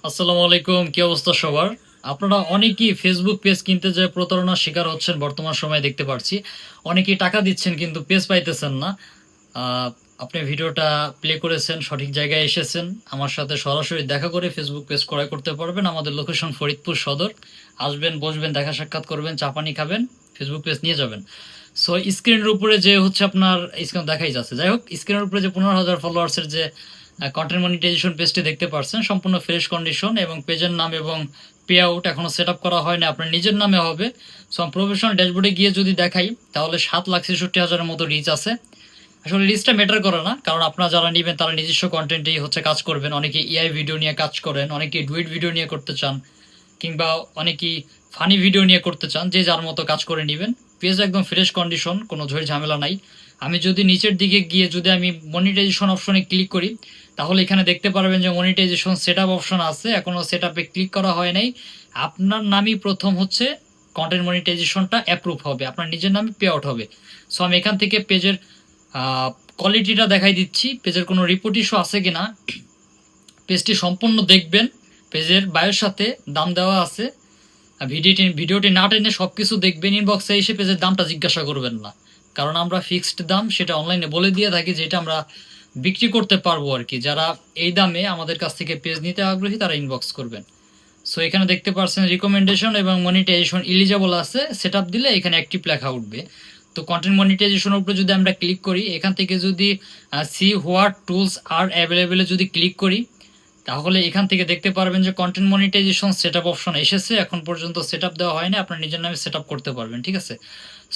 আসসালামু আলাইকুম, কি অবস্থা সবার? আপনারা অনেকেই ফেসবুক পেজ কিনতে যেয়ে প্রতারণার শিকার হচ্ছেন বর্তমান সময়ে দেখতে পাচ্ছি। অনেকেই টাকা দিচ্ছেন কিন্তু পেজ পাইতেছেন না। আহ, আপনি ভিডিওটা প্লে করেছেন, সঠিক জায়গায় এসেছেন। আমার সাথে সরাসরি দেখা করে ফেসবুক পেজ ক্রয় করতে পারবেন। আমাদের লোকেশন ফরিদপুর সদর। আসবেন, বসবেন, দেখা সাক্ষাৎ করবেন, চা পানি খাবেন, ফেসবুক পেজ নিয়ে যাবেন। সো স্ক্রিনের উপরে যে হচ্ছে আপনার স্ক্রিন দেখাই যাচ্ছে, যাই হোক, স্ক্রিনের উপরে যে 15,000 ফলোয়ার্সের যে কন্টেন্ট মনিটাইজেশন পেজটি দেখতে পাচ্ছেন, সম্পূর্ণ ফ্রেশ কন্ডিশন এবং পেজের নাম এবং পে আউট এখনো সেট আপ করা হয় না, আপনার নিজের নামে হবে। সো আমি প্রফেশনাল ড্যাশবোর্ডে গিয়ে যদি দেখাই, তাহলে 7,66,000-এর মতো রিচ আছে। আসলে রিচটা ম্যাটার করে না, কারণ আপনারা যারা নেবেন তারা নিজস্ব কন্টেন্টেই হচ্ছে কাজ করবেন। অনেকে এআই ভিডিও নিয়ে কাজ করেন, অনেকে ডুইট ভিডিও নিয়ে করতে চান, কিংবা অনেকেই ফানি ভিডিও নিয়ে করতে চান, যে যার মতো কাজ করে নেবেন। পেজ একদম ফ্রেশ কন্ডিশন, কোনো ঝড় ঝামেলা নাই। আমি যদি নিচের দিকে গিয়ে যদি আমি মনিটাইজেশন অপশনে ক্লিক করি, তাহলে এখানে দেখতে পারবেন যে মনিটাইজেশন সেট আপ অপশন আছে, এখনও সেট আপে ক্লিক করা হয় নাই। আপনার নামই প্রথম হচ্ছে কন্টেন্ট মনিটাইজেশনটা অ্যাপ্রুভ হবে, আপনার নিজের নামে পে আউট হবে। সো আমি এখান থেকে পেজের কোয়ালিটিটা দেখাই দিচ্ছি, পেজের কোনো রিপোর্ট ইস্যু আছে কিনা। পেজটি সম্পূর্ণ দেখবেন, পেজের বায়োর সাথে দাম দেওয়া আছে। ভিডিওটি না টেনে সব কিছু দেখবেন। ইনবক্সে এসে পেজের দামটা জিজ্ঞাসা করবেন না, কারণ আমরা ফিক্সড দাম সেটা অনলাইনে বলে দিয়ে থাকি, যেটা আমরা বিক্রি করতে পারবো আর কি। যারা এই দামে আমাদের কাছ থেকে পেজ নিতে আগ্রহী তারা ইনবক্স করবেন। সো এখানে দেখতে পাচ্ছেন রিকমেন্ডেশন এবং মনিটাইজেশন ইলিজেবল আছে, সেট আপ দিলে এখানে অ্যাক্টিভ লেখা উঠবে। তো কন্টেন্ট মনিটাইজেশনের উপরে যদি আমরা ক্লিক করি, এখান থেকে যদি সি হোয়াট টুলস আর অ্যাভেলেবেলে যদি ক্লিক করি, তাহলে এখান থেকে দেখতে পারবেন যে কন্টেন্ট মনিটাইজেশন সেটআপ অপশন এসেছে। এখন পর্যন্ত সেটআপ দেওয়া হয়নি, আপনার নিজের নামে সেটআপ করতে পারবেন, ঠিক আছে।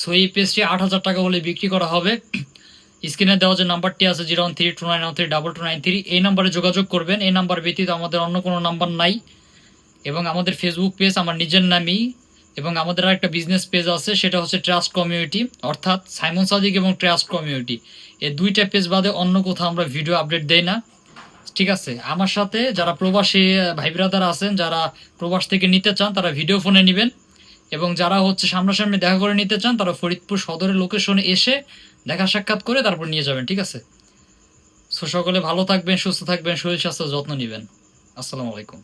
সো এই পেজটি 8,000 টাকা হলে বিক্রি করা হবে। স্ক্রিনে দেওয়া যে নাম্বারটি আছে 01329932293, এই নাম্বারে যোগাযোগ করবেন। এই নাম্বার ব্যতীত আমাদের অন্য কোনো নাম্বার নাই। এবং আমাদের ফেসবুক পেজ আমার নিজের নামেই। এবং আমাদের আরেকটা বিজনেস পেজ আছে, সেটা হচ্ছে ট্রাস্ট কমিউনিটি, অর্থাৎ সাইমন সাদিক এবং ট্রাস্ট কমিউনিটি। এই দুইটা পেজ বাদে অন্য কোথাও আমরা ভিডিও আপডেট দেই না, ঠিক আছে। আমার সাথে যারা প্রবাসী ভাই ব্রাদার আছেন, যারা প্রবাস থেকে নিতে চান, তারা ভিডিও ফোনে নেবেন। এবং যারা হচ্ছে সামনাসামনি দেখা করে নিতে চান, তারা ফরিদপুর সদরের লোকেশনে এসে দেখা সাক্ষাৎ করে তারপর নিয়ে যাবেন, ঠিক আছে। সো সকলে ভালো থাকবেন, সুস্থ থাকবেন, শরীর স্বাস্থ্য যত্ন নেবেন। আসসালামু আলাইকুম।